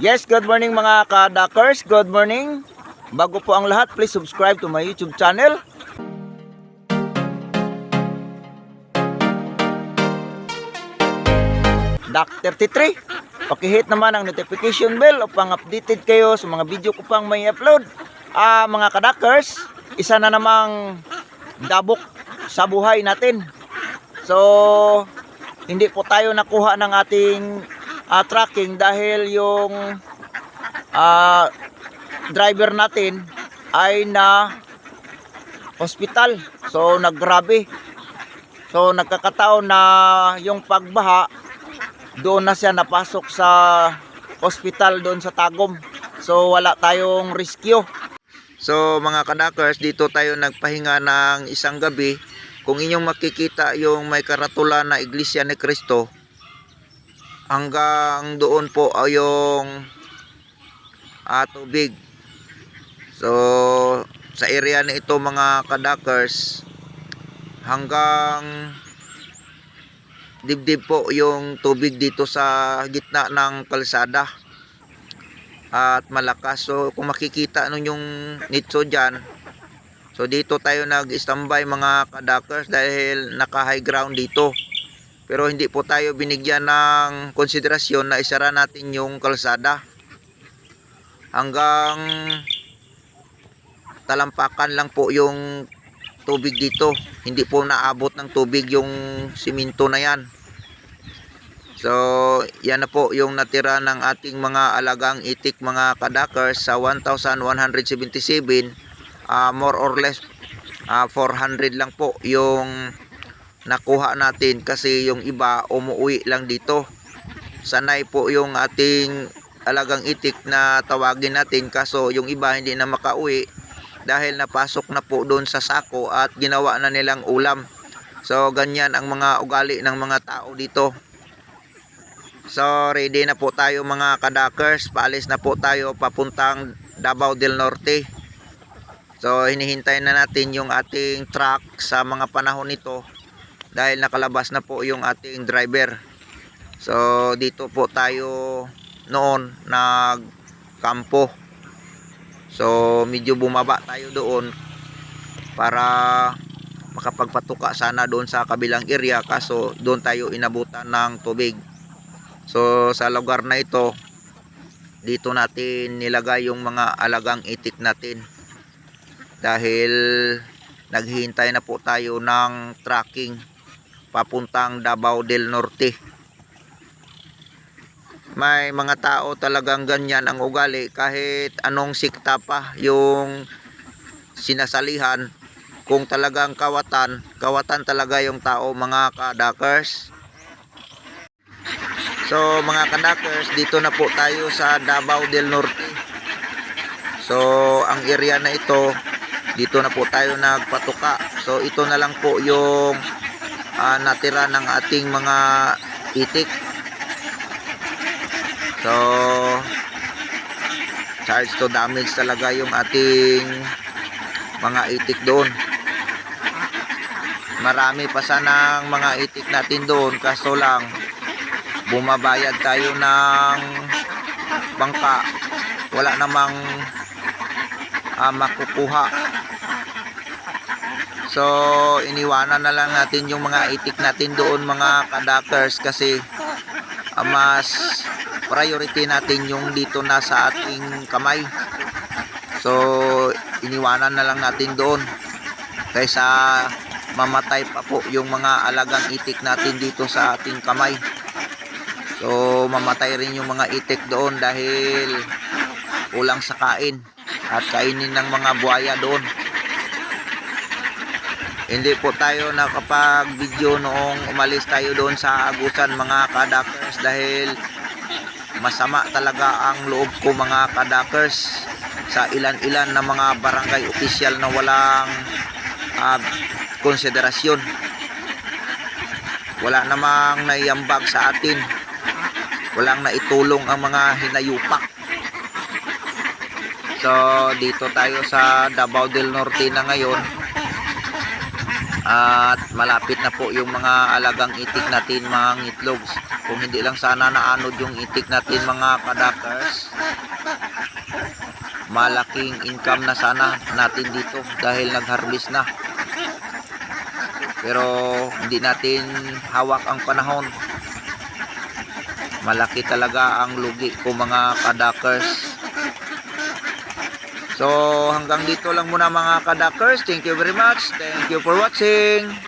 Yes, good morning mga ka-Duckers. Good morning. Bago po ang lahat, please subscribe to my YouTube channel. Duck33. Paki-hit naman ang notification bell upang updated kayo sa mga video ko pang may upload. Mga ka-Duckers, isa na namang dabok sa buhay natin. So, hindi po tayo nakuha ng ating tracking dahil yung driver natin ay na hospital. So naggrabe. So nagkakataon na yung pagbaha, doon na siya napasok sa hospital doon sa Tagum. So wala tayong rescue. So mga ka-Duckers, dito tayo nagpahinga ng isang gabi. Kung inyong makikita yung may karatula na Iglesia ni Cristo, hanggang doon po ay yung tubig. So sa area na ito mga ka-Duckers, hanggang dibdib po yung tubig dito sa gitna ng kalsada at malakas. So kung makikita nun yung nitso dyan, so dito tayo nag-standby mga ka-Duckers dahil naka-high ground dito. Pero hindi po tayo binigyan ng konsiderasyon na isara natin yung kalsada. Hanggang talampakan lang po yung tubig dito. Hindi po naabot ng tubig yung siminto na yan. So, yan na po yung natira ng ating mga alagang itik mga ka-Duckers sa 1,177. More or less 400 lang po yung nakuha natin kasi yung iba umuwi lang dito. Sanay po yung ating alagang itik na tawagin natin, kaso yung iba hindi na makauwi dahil napasok na po doon sa sako at ginawa na nilang ulam. So ganyan ang mga ugali ng mga tao dito. So ready na po tayo mga ka-Duckers, paalis na po tayo papuntang Davao del Norte. So hinihintay na natin yung ating truck sa mga panahon nito dahil nakalabas na po yung ating driver. So dito po tayo noon nagkampo. So medyo bumaba tayo doon para makapagpatuka sana doon sa kabilang area, kaso doon tayo inabutan ng tubig. So sa lugar na ito, dito natin nilagay yung mga alagang itik natin dahil naghihintay na po tayo ng tracking papuntang Davao del Norte. May mga tao talagang ganyan ang ugali, kahit anong sikta pa yung sinasalihan. Kung talagang kawatan talaga yung tao mga ka-Duckers. So mga ka-Duckers, dito na po tayo sa Davao del Norte. So ang area na ito, dito na po tayo nagpatuka. So ito na lang po yung natira ng ating mga itik. So charge to damage talaga yung ating mga itik doon. Marami pa sanang mga itik natin doon, kaso lang bumabayad tayo ng bangka, wala namang makukuha. So iniwanan na lang natin yung mga itik natin doon mga ka-Duckers kasi mas priority natin yung dito na sa ating kamay. So iniwanan na lang natin doon kaysa mamatay pa po yung mga alagang itik natin dito sa ating kamay. So mamatay rin yung mga itik doon dahil kulang sa kain at kainin ng mga buhaya doon. Hindi po tayo nakapag-video noong umalis tayo doon sa Agusan mga ka-Duckers dahil masama talaga ang loob ko mga ka-Duckers sa ilan-ilan na mga barangay official na walang konsiderasyon. Wala namang naiyambag sa atin, walang naitulong ang mga hinayupak. So dito tayo sa Davao del Norte na ngayon at malapit na po yung mga alagang itik natin mga ngitlogs. Kung hindi lang sana naanod yung itik natin mga kadakers, malaking income na sana natin dito dahil nag-harvest na. Pero hindi natin hawak ang panahon. Malaki talaga ang lugi ko mga kadakers. So hanggang dito lang muna mga kadakers. Thank you very much. Thank you for watching.